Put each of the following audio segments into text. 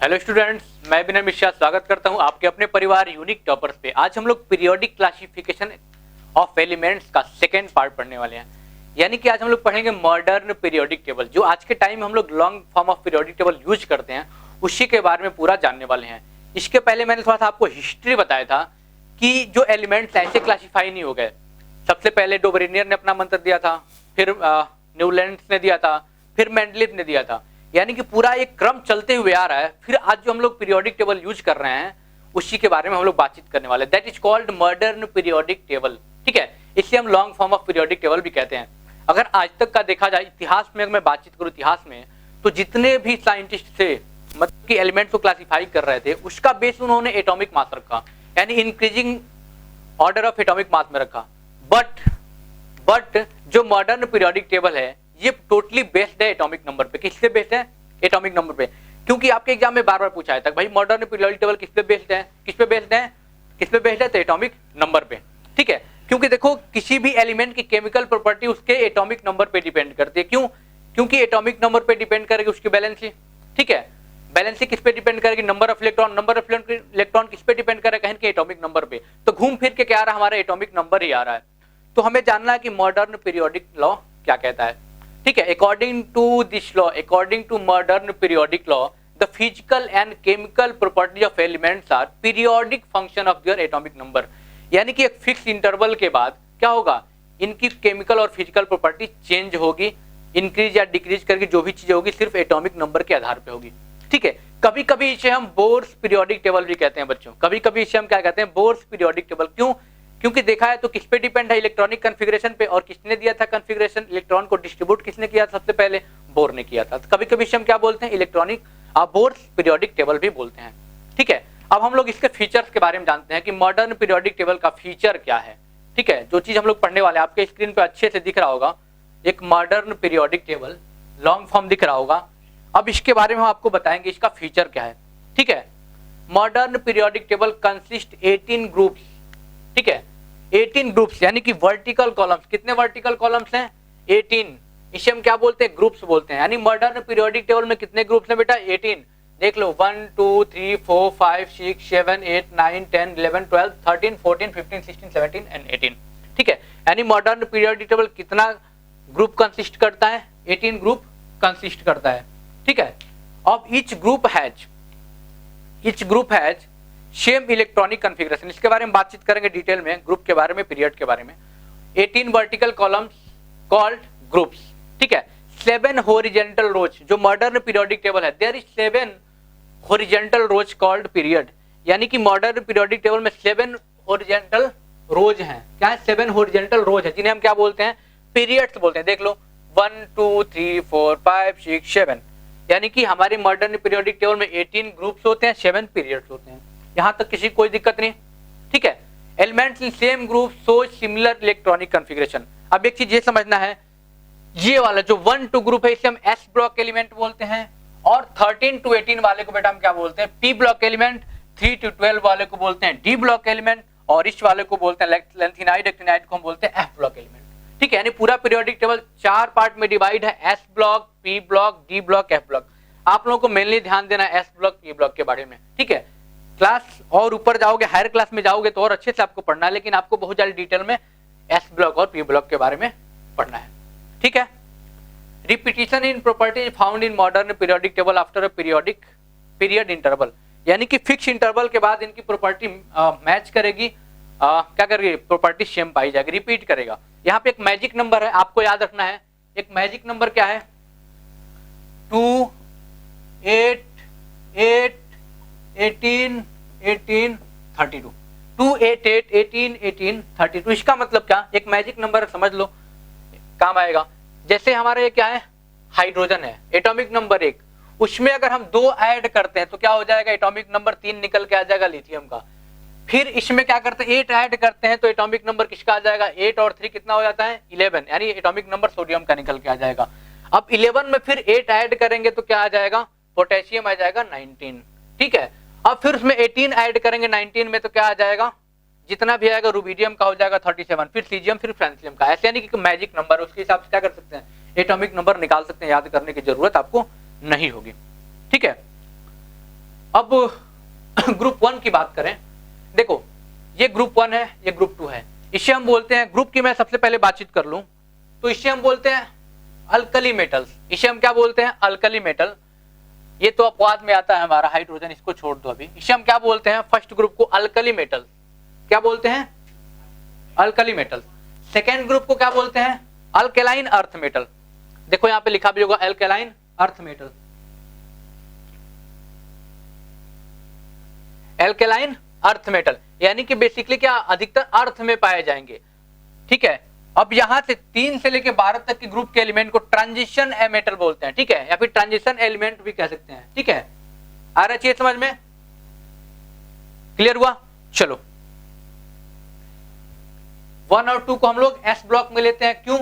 Hello students, मैं विनय मिश्रा स्वागत करता हूं आपके अपने परिवार यूनिक टॉपर्स पे। आज हम लोग पीरियोडिक क्लासिफिकेशन ऑफ एलिमेंट्स का सेकेंड पार्ट पढ़ने वाले हैं। यानी कि आज हम लोग पढ़ेंगे मॉडर्न पीरियोडिक टेबल। जो आज के टाइम में हम लोग long form of periodic table use करते हैं, उसी के बारे में पूरा जानने वाले हैं। इसके पहले मैंने थोड़ा सा आपको हिस्ट्री बताया था कि जो एलिमेंट्स ऐसे क्लासीफाई नहीं हो गए। सबसे पहले डोबरेनियर ने अपना मंत्र दिया था, फिर न्यूलैंड्स ने दिया था, फिर मेंडलीव ने दिया था। यानी कि पूरा एक क्रम चलते हुए आ रहा है। फिर आज जो हम लोग पीरियोडिक टेबल यूज कर रहे हैं, उसी के बारे में हम लोग बातचीत करने वाले हैं। That is called modern periodic table. ठीक है, इसलिए हम long form of periodic table भी कहते हैं। अगर आज तक का देखा जाए इतिहास में, अगर मैं बातचीत करूं इतिहास में, तो जितने भी साइंटिस्ट थे मतलब कि एलिमेंट को क्लासीफाई कर रहे थे, उसका बेस उन्होंने एटॉमिक मास रखा, यानी increasing order of atomic mass में रखा। बट जो मॉडर्न पीरियोडिक टेबल है, ये टोटली बेस्ड है एटॉमिक नंबर पे। किस पे बेस्ड है? एटॉमिक नंबर पे। क्योंकि आपके एग्जाम में बार बार पूछा है तक भाई मॉडर्न पीरियोडिक टेबल किस पे बेस्ड है, किस पे बेस्ड है, किस पे बेस्ड है? तो एटॉमिक नंबर पे। ठीक है, क्योंकि देखो किसी भी एलिमेंट की केमिकल प्रॉपर्टी उसके एटॉमिक नंबर पे डिपेंड करती है। क्यों? क्योंकि एटॉमिक नंबर पे डिपेंड करेगी उसकी बैलेंसी। ठीक है, बैलेंसी किस पे डिपेंड करेगी? Number of electron. Number of electron किस पे डिपेंड करेगा? कहीं के एटॉमिक नंबर पे। तो घूम फिर के क्या आ रहा है? हमारा एटॉमिक नंबर ही आ रहा है। तो हमें जानना है कि मॉडर्न पीरियोडिक लॉ क्या कहता है। ठीक है, according to this law, according to modern periodic law, the physical and chemical properties of elements are periodic function of their atomic number. यानी कि एक फिक्स इंटरवल के बाद क्या होगा? इनकी केमिकल और फिजिकल प्रॉपर्टी चेंज होगी, इंक्रीज या डिक्रीज करके जो भी चीजें होगी सिर्फ एटॉमिक नंबर के आधार पे होगी। ठीक है, कभी कभी इसे हम बोर्स पीरियोडिक टेबल भी कहते हैं बच्चों। कभी कभी इसे हम क्या कहते हैं? Bohr's periodic table. क्यों? क्योंकि देखा है तो किस पे डिपेंड है? इलेक्ट्रॉनिक कॉन्फ़िगरेशन पे। और किसने दिया था कॉन्फ़िगरेशन? इलेक्ट्रॉन को डिस्ट्रीब्यूट किसने किया? सबसे पहले बोर ने किया था। तो कभी कभी इसे हम क्या बोलते हैं? इलेक्ट्रॉनिक बोर्स पीरियोडिक टेबल भी बोलते हैं। ठीक है, अब हम लोग इसके फीचर्स के बारे में जानते हैं कि मॉडर्न पीरियोडिक टेबल का फीचर क्या है। ठीक है, जो चीज हम लोग पढ़ने वाले हैं आपके स्क्रीन पे अच्छे से दिख रहा होगा, एक modern periodic table long form दिख रहा होगा। अब इसके बारे में हम आपको बताएंगे इसका फीचर क्या है। ठीक है, modern periodic table consist 18 groups. ठीक है, 18 ग्रुप्स यानी कि वर्टिकल कॉलम्स। कितने वर्टिकल कॉलम्स हैं? 18। इसे हम क्या बोलते हैं? ग्रुप्स बोलते हैं। यानी मॉडर्न पीरियोडिक टेबल में कितने ग्रुप्स हैं बेटा? 18। देख लो, 1 2 3 4 5 6 7 8 9 10 11 12 13 14 15 16 17 एंड 18। ठीक है, यानी मॉडर्न पीरियोडिक टेबल कितना ग्रुप कंसिस्ट करता है? 18 ग्रुप कंसिस्ट करता है। ठीक है, अब each group has same electronic configuration. इसके बारे में बातचीत करेंगे डिटेल में, ग्रुप के बारे में, पीरियड के बारे में। 18 वर्टिकल कॉलम्स कॉल्ड ग्रुप्स। ठीक है, 7 हॉरिजॉन्टल रोज। जो मॉडर्न पीरियोडिक टेबल है, there is 7 horizontal rows called period. यानी कि मॉडर्न पीरियोडिक टेबल में 7 हॉरिजॉन्टल रोज हैं। क्या है? 7 हॉरिजॉन्टल रोज है, जिन्हें हम क्या बोलते हैं? पीरियड्स बोलते हैं। देख लो, 1 2 3 4 5 6 7। यानी कि हमारे मॉडर्न पीरियोडिक टेबल में 18 ग्रुप्स होते हैं, 7 पीरियड्स होते हैं। यहां तक किसी कोई दिक्कत नहीं। ठीक है, elements in same group show similar electronic configuration. अब एक चीज ये समझना है, ये वाला जो 1 2 ग्रुप है, इसे हम एस ब्लॉक एलिमेंट बोलते हैं। और 13 to 18 वाले को बेटा हम क्या बोलते हैं? P block element. 3 to 12 वाले को बोलते हैं डी ब्लॉक एलिमेंट। और इस वाले को बोलते हैं लेंथिनाइड एक्टिनाइड को हम बोलते हैं एफ ब्लॉक एलिमेंट। ठीक है, यानी पूरा पीरियोडिक टेबल 4 पार्ट में डिवाइड है, S block, P block, D block, F block. आप लोगों को मेनली ध्यान देना है एस ब्लॉक, पी ब्लॉक के बारे में। ठीक है, क्लास और ऊपर जाओगे, हायर क्लास में जाओगे तो और अच्छे से आपको पढ़ना है, लेकिन आपको बहुत ज्यादा डिटेल में एस ब्लॉक और पी ब्लॉक के बारे में पढ़ना है। ठीक है, repetition in properties found in modern periodic table after a period interval. यानी कि फिक्स इंटरवल के बाद इनकी प्रॉपर्टी मैच करेगी, क्या करेगी? प्रॉपर्टी सेम पाई जाएगी, रिपीट करेगा। यहाँ पे एक मैजिक नंबर है, आपको याद रखना है। एक मैजिक नंबर क्या है? 2 8 8 18 18 32। 2 8 8 18 18 32। इसका मतलब क्या? एक मैजिक नंबर समझ लो, काम आएगा। जैसे हमारा ये क्या है? हाइड्रोजन है, एटॉमिक नंबर 1। उसमें अगर हम 2 ऐड करते हैं तो क्या हो जाएगा? एटॉमिक नंबर 3 निकल के आ जाएगा लिथियम का। फिर इसमें क्या करते हैं? 8 ऐड करते हैं तो एटॉमिक नंबर किसका आ जाएगा? 8 और 3 कितना हो जाता है? 11। यानी एटॉमिक नंबर सोडियम का निकल के आ जाएगा। अब 11 में फिर 8 ऐड करेंगे तो क्या आ जाएगा? पोटेशियम आ जाएगा 19। ठीक है, अब फिर उसमें 18 ऐड करेंगे 19 में तो क्या आ जाएगा? जितना भी आएगा रुबिडियम का हो जाएगा 37, फिर सीजियम, फिर फ्रांसियम का। ऐसे यानी कि मैजिक नंबर, उसके हिसाब से क्या कर सकते हैं? एटॉमिक नंबर निकाल सकते हैं। याद करने की जरूरत आपको नहीं होगी। ठीक है, अब ग्रुप 1 की बात करें, देखो ये ग्रुप 1 है, ये ग्रुप 2 है, इसे हम बोलते हैं ग्रुप की मैं सबसे पहले बातचीत कर लूं तो इसे हम बोलते हैं अल्कली मेटल्स। इसे हम क्या बोलते हैं? Alkali metal. ये तो अपवाद में आता है हमारा हाइड्रोजन, इसको छोड़ दो अभी। इसे हम क्या बोलते हैं? फर्स्ट ग्रुप को अल्कली मेटल। क्या बोलते हैं? Alkali metal. सेकेंड ग्रुप को क्या बोलते हैं? Alkaline earth metal. देखो यहां पे लिखा भी होगा alkaline earth metal, alkaline earth metal, यानी कि बेसिकली क्या अधिकतर अर्थ में पाए जाएंगे। ठीक है, अब यहां से 3 से लेकर 12 तक के ग्रुप के एलिमेंट को ट्रांजिशन मेटल बोलते हैं। ठीक है, या फिर ट्रांजिशन एलिमेंट भी कह सकते हैं। ठीक है, आ रहा चाहिए समझ में? क्लियर हुआ? चलो 1 और 2 को हम लोग एस ब्लॉक में लेते हैं। क्यों?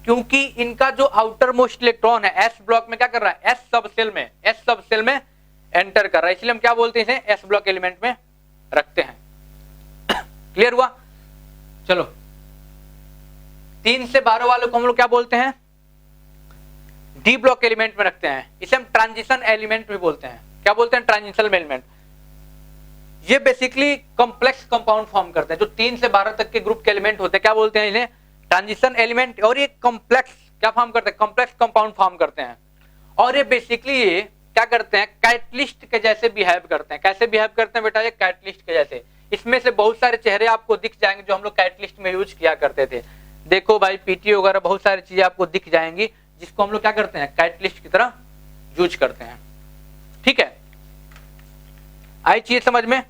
क्योंकि इनका जो आउटर मोस्ट इलेक्ट्रॉन है एस ब्लॉक में क्या कर रहा है? एस सब सेल में एंटर कर रहा है, इसलिए हम क्या बोलते हैं? इसे एस ब्लॉक एलिमेंट में रखते हैं। क्लियर हुआ? चलो 3 से 12 वालों को हम लोग क्या बोलते हैं? डी ब्लॉक एलिमेंट में रखते हैं, इसे हम ट्रांजिशन एलिमेंट भी बोलते हैं। क्या बोलते हैं? Transition element. ये बेसिकली कॉम्प्लेक्स कंपाउंड फॉर्म करते हैं। जो 3 से 12 तक के ग्रुप के एलिमेंट होते हैं क्या बोलते हैं? इन्हें ट्रांजिशन एलिमेंट। और ये कॉम्प्लेक्स क्या फॉर्म करते हैं? कॉम्प्लेक्स कंपाउंड फॉर्म करते हैं। और ये बेसिकली ये क्या करते हैं? कैटलिस्ट के जैसे बिहेव करते हैं। कैसे बिहेव करते हैं बेटा? ये कैटलिस्ट के जैसे। इसमें से बहुत सारे चेहरे आपको दिख जाएंगे जो हम लोग कैटलिस्ट में यूज किया करते थे। देखो भाई पीटी वगैरह बहुत सारी चीजें आपको दिख जाएंगी जिसको हम लोग क्या करते हैं? कैटलिस्ट की तरह यूज करते हैं। ठीक है, आई चीज समझ में?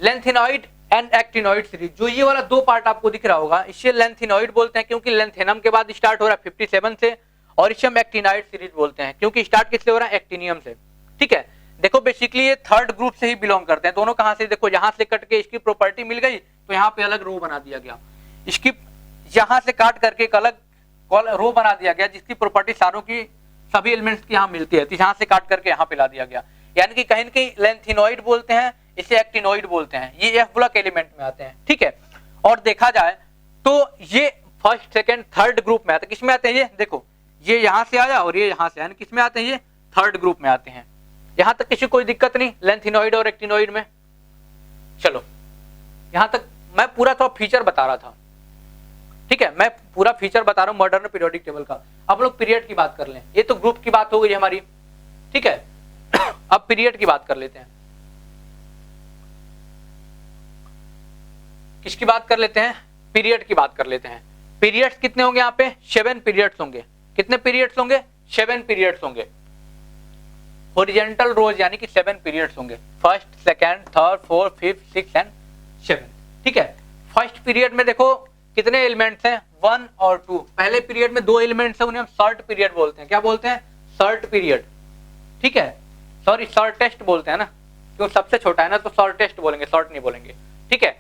लेंथेनॉइड एंड एक्टिनॉइड सीरीज, जो ये वाला 2 पार्ट आपको दिख रहा होगा, इसे लेंथेनॉइड बोलते हैं क्योंकि लेंथेनम के बाद स्टार्ट हो रहा है 57 से। और इसे हम एक्टिनॉइड सीरीज बोलते हैं क्योंकि स्टार्ट किससे हो रहा है? एक्टिनियम से। ठीक है, देखो बेसिकली ये थर्ड ग्रुप से ही बिलोंग करते हैं। दोनों कहां से? देखो यहां से कट के इसकी प्रॉपर्टी मिल गई तो यहाँ पे अलग रो बना दिया गया। इसकी यहां से काट करके एक अलग रो बना दिया गया जिसकी प्रॉपर्टी सारों की सभी एलिमेंट्स की यहाँ मिलती है। तो यहां से काट करके यहाँ पे ला दिया गया, यानी कि कहीं न कहीं लेंथेनॉइड बोलते हैं, इसे एक्टिनॉइड बोलते हैं। ये एफ ब्लॉक एलिमेंट में आते हैं। ठीक है, और देखा जाए तो ये फर्स्ट सेकंड थर्ड ग्रुप में आते हैं। किसमें आते हैं? ये देखो, ये यहां से आया और ये यहां से, यानी किसमें आते हैं? ये थर्ड ग्रुप में आते हैं। यहां तक किसी कोई दिक्कत नहीं लेंथेनॉइड और एक्टिनॉइड में? चलो यहां तक मैं पूरा थोड़ा फीचर बता रहा था। ठीक है, मैं पूरा फीचर बता रहा हूं मॉडर्न पीरियोडिक टेबल का। अब लोग पीरियड की बात कर लें। ये तो ग्रुप की बात हो गई हमारी। ठीक है, अब पीरियड की बात कर लेते हैं। किसकी बात कर लेते हैं? पीरियड की बात कर लेते हैं। पीरियड्स कितने होंगे यहाँ पे? 7 पीरियड्स होंगे। कितने पीरियड्स होंगे? 7 पीरियड्स होंगे। हॉरिजॉन्टल रोज यानी कि 7 पीरियड्स होंगे। First, second, third, fourth, fifth, six and 7। ठीक है, फर्स्ट पीरियड में देखो कितने एलिमेंट्स हैं? 1 और 2। पहले पीरियड में 2 एलिमेंट्स हैं, उन्हें हम शॉर्ट पीरियड बोलते हैं। क्या बोलते हैं? Short period. ठीक है, सॉरी शॉर्टेस्ट बोलते हैं ना, क्योंकि सबसे छोटा है ना, तो शॉर्टेस्ट बोलेंगे, शॉर्ट नहीं बोलेंगे। ठीक है,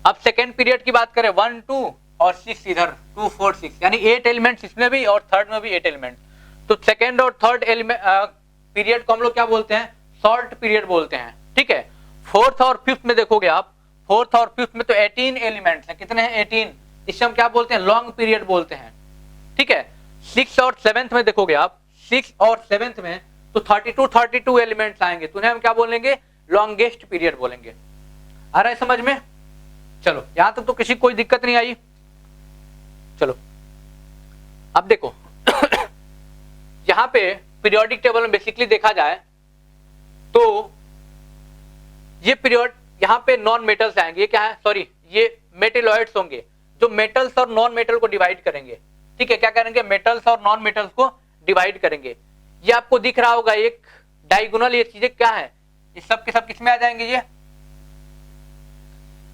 अब सेकेंड पीरियड की बात करें 1, 2 और 6 इधर 2, 4, 6, यानी 8 एलिमेंट्स इसमें भी और थर्ड में भी 8 एलिमेंट। तो सेकेंड और थर्ड एलिमेंट पीरियड को हम लोग क्या बोलते हैं? शॉर्ट पीरियड बोलते हैं। ठीक है, फोर्थ और फिफ्थ में देखोगे आप, फोर्थ और फिफ्थ में तो 18 एलिमेंट्स हैं। कितने हैं? 18। इसे हम क्या बोलते हैं? लॉन्ग पीरियड बोलते हैं। ठीक है, 6 और 7th में देखोगे आप, 6 और 7th में तो 32 एलिमेंट्स आएंगे, तो उन्हें हम क्या बोलेंगे? लॉन्गेस्ट पीरियड बोलेंगे। आ रहा है समझ में? चलो यहां तक तो किसी कोई दिक्कत नहीं आई। चलो अब देखो यहां पे पीरियोडिक टेबल में बेसिकली देखा जाए तो ये पीरियड यहां पे नॉन मेटल्स आएंगे। ये क्या है? सॉरी, ये मेटेलॉइड्स होंगे जो मेटल्स और नॉन मेटल को डिवाइड करेंगे। ठीक है, क्या करेंगे? मेटल्स और नॉन मेटल्स को डिवाइड करेंगे। ये आपको दिख रहा होगा एक डायगोनल, ये चीजें क्या है? ये सब के सब किसमें आ जाएंगे?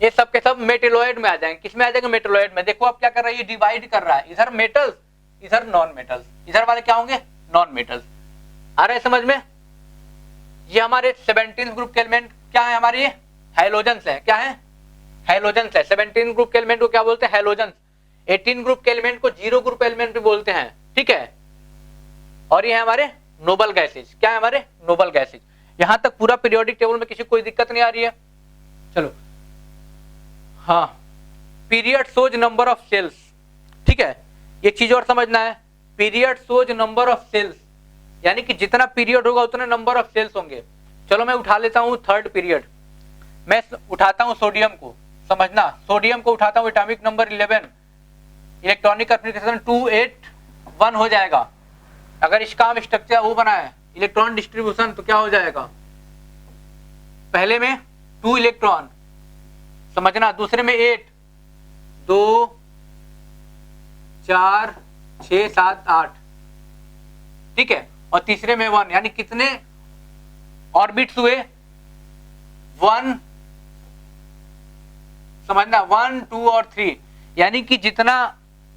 ये सब के सब मेटेलॉइड में आ जाएंगे। किसमें आ जाएंगे? मेटेलॉइड में। देखो अब क्या कर रहा है? ये डिवाइड कर रहा है, इधर मेटल्स इधर नॉन मेटल्स। इधर वाले क्या होंगे? Non metals. आ रहा है समझ में? ये हमारे 17 ग्रुप के एलिमेंट क्या है? हमारे ये हैलोजेंस है। क्या है? हैलोजेंस है। 17 ग्रुप के एलिमेंट को क्या बोलते हैं? हैलोजेंस। 18 ग्रुप के एलिमेंट को जीरो ग्रुप एलिमेंट भी बोलते हैं। ठीक है, और ये है हमारे नोबल गैसेज। क्या है? हमारे नोबल गैसेज। यहां तक पूरा पीरियोडिक टेबल में किसी कोई दिक्कत नहीं आ रही है? चलो हाँ, period shows number of shells. ठीक है, एक चीज और समझना है, period shows number of shells, यानी कि जितना पीरियड होगा उतने नंबर ऑफ सेल्स होंगे। चलो मैं उठा लेता हूँ थर्ड पीरियड, मैं उठाता हूँ सोडियम को, समझना सोडियम को उठाता हूँ एटॉमिक नंबर 11, इलेक्ट्रॉनिक कॉन्फ़िगरेशन 281 हो जाएगा। अगर इसका हम स्ट्रक्चर वो बनाए इलेक्ट्रॉन डिस्ट्रीब्यूशन तो क्या हो जाएगा, पहले में 2 इलेक्ट्रॉन, समझना, दूसरे में 8, 2 4 6 7 8, ठीक है, और तीसरे में 1, यानी कितने ऑर्बिट्स हुए, 1, समझना 1 2 और 3, यानी कि जितना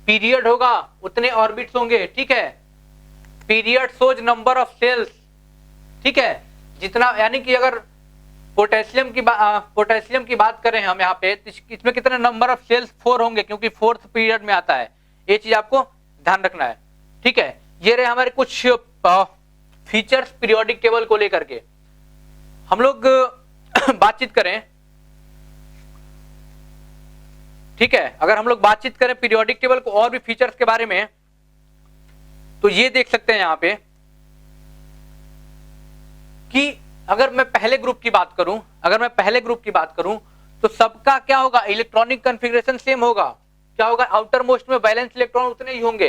पीरियड होगा उतने ऑर्बिट्स होंगे, ठीक है। Period shows number of shells, ठीक है, जितना, यानी कि अगर पोटेशियम की बात करें हम यहाँ पे, इसमें कितने नंबर ऑफ सेल्स 4 होंगे, क्योंकि 4th पीरियड में आता है, ये चीज आपको ध्यान रखना है, ठीक है। ये रहे हमारे कुछ फीचर्स पीरियोडिक टेबल को लेकर के। हम लोग बातचीत करें, ठीक है, अगर हम लोग बातचीत करें पीरियोडिक टेबल को और भी फीचर्स के बारे में, तो ये देख सकते हैं यहां पे कि अगर मैं पहले ग्रुप की बात करूं, तो सबका क्या होगा, इलेक्ट्रॉनिक कॉन्फ़िगरेशन सेम होगा। क्या होगा, आउटर मोस्ट में वैलेंस इलेक्ट्रॉन उतने ही होंगे,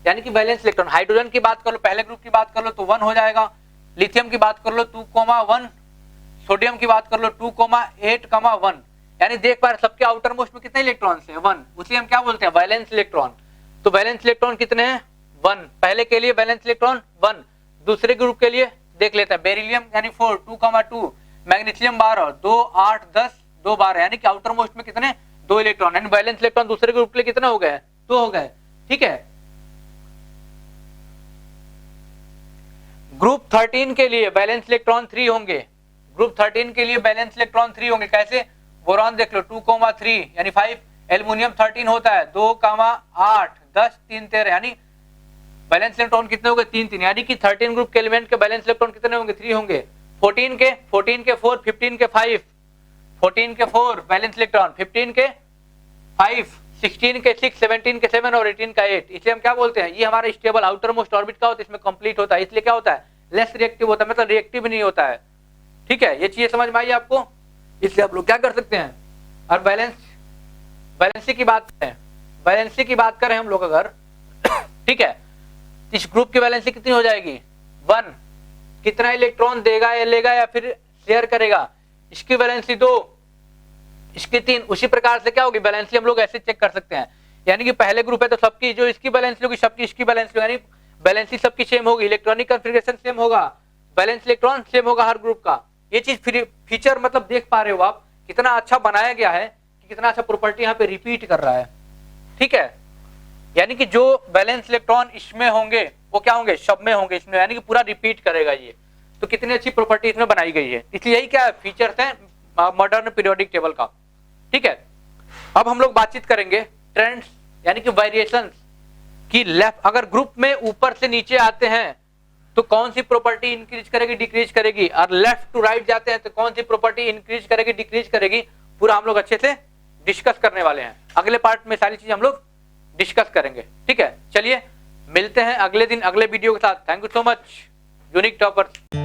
यानी कि वैलेंस इलेक्ट्रॉन। हाइड्रोजन की बात कर लो, पहले ग्रुप की बात कर लो तो 1 हो जाएगा, लिथियम की बात कर लो 2,1, सोडियम की बात कर लो 2,8,1, यानी देख पा रहे सबके आउटर मोस्ट में कितने इलेक्ट्रॉन्स हैं, 1, उसे हम क्या बोलते हैं, वैलेंस इलेक्ट्रॉन। तो वैलेंस इलेक्ट्रॉन कितने हैं, 1, पहले के लिए वैलेंस इलेक्ट्रॉन 1, दूसरे ग्रुप के लिए देख लेते हैं, बेरिलियम यानी 4, 2,2, मैग्नीशियम 12, 2, 8, 10, 2, 12, यानी कि आउटर मोस्ट में कितने, 2 इलेक्ट्रॉन, यानी वैलेंस इलेक्ट्रॉन दूसरे ग्रुप के लिए कितने हो गए, 2 हो गए, ठीक है। ग्रुप 13 के लिए वैलेंस इलेक्ट्रॉन 3 होंगे, ग्रुप 13 के लिए वैलेंस इलेक्ट्रॉन 3 होंगे, कैसे, बोरॉन देख लो 2,3 यानी 5, एल्युमिनियम 13 होता है 2,8, 10, 3, 13, यानी वैलेंस इलेक्ट्रॉन कितने होंगे, 3 3, यानी कि 13 ग्रुप के एलिमेंट के वैलेंस इलेक्ट्रॉन कितने होंगे, 3 होंगे। 14 के 4, 15 के 5, 14 के 4 वैलेंस इलेक्ट्रॉन, 15 के 5, 16 के 6, 17 के 7 और 18 का 8, इसलिए हम क्या बोलते हैं, ये हमारा स्टेबल आउटर मोस्ट ऑर्बिट का होता है, इसमें कंप्लीट होता है, इसलिए क्या होता है, लेस रिएक्टिव होता है, मतलब रिएक्टिव नहीं होता है, ठीक है। ये चीजें समझ में आई आपको, इसलिए आप लोग क्या कर सकते हैं। और वैलेंसी की बात करें हम लोग अगर, ठीक है, इस ग्रुप की वैलेंसी कितनी हो जाएगी, 1, कितना इलेक्ट्रॉन देगा या लेगा या फिर शेयर करेगा, इसकी वैलेंसी 2, इसकी 3, उसी प्रकार से क्या होगी वैलेंसी, हम लोग ऐसे चेक कर सकते हैं, यानी कि पहले ग्रुप है तो सबकी जो इसकी वैलेंसी होगी सबकी इसकी वैलेंसी, यानी वैलेंसी सबकी सेम होगी, इलेक्ट्रॉनिक कॉन्फ़िगरेशन सेम होगा, वैलेंस इलेक्ट्रॉन सेम होगा हर ग्रुप का। ये चीज फीचर मतलब देख पा रहे हो आप, कितना अच्छा बनाया गया है, कि कितना अच्छा प्रॉपर्टी यहाँ पे रिपीट कर रहा है, ठीक है। यानी कि जो वैलेंस इलेक्ट्रॉन इसमें होंगे वो क्या होंगे, सब में होंगे इसमें, यानी कि पूरा रिपीट करेगा ये, तो कितनी अच्छी प्रॉपर्टी इसमें बनाई गई है, इसलिए यही क्या फीचर्स हैं मॉडर्न पीरियोडिक टेबल का, ठीक है। अब हम लोग बातचीत करेंगे ट्रेंड्स यानी कि वेरिएशंस की। लेफ्ट अगर ग्रुप में ऊपर से नीचे आते हैं तो कौन सी प्रॉपर्टी इंक्रीज करेगी डिक्रीज करेगी, और लेफ्ट टू राइट जाते हैं तो कौन सी प्रॉपर्टी इंक्रीज करेगी डिक्रीज करेगी, पूरा हम लोग अच्छे से डिस्कस करने वाले हैं। अगले पार्ट में सारी चीज हम लोग डिस्कस करेंगे, ठीक है। चलिए मिलते हैं अगले दिन अगले वीडियो के साथ। Thank you so much unique toppers.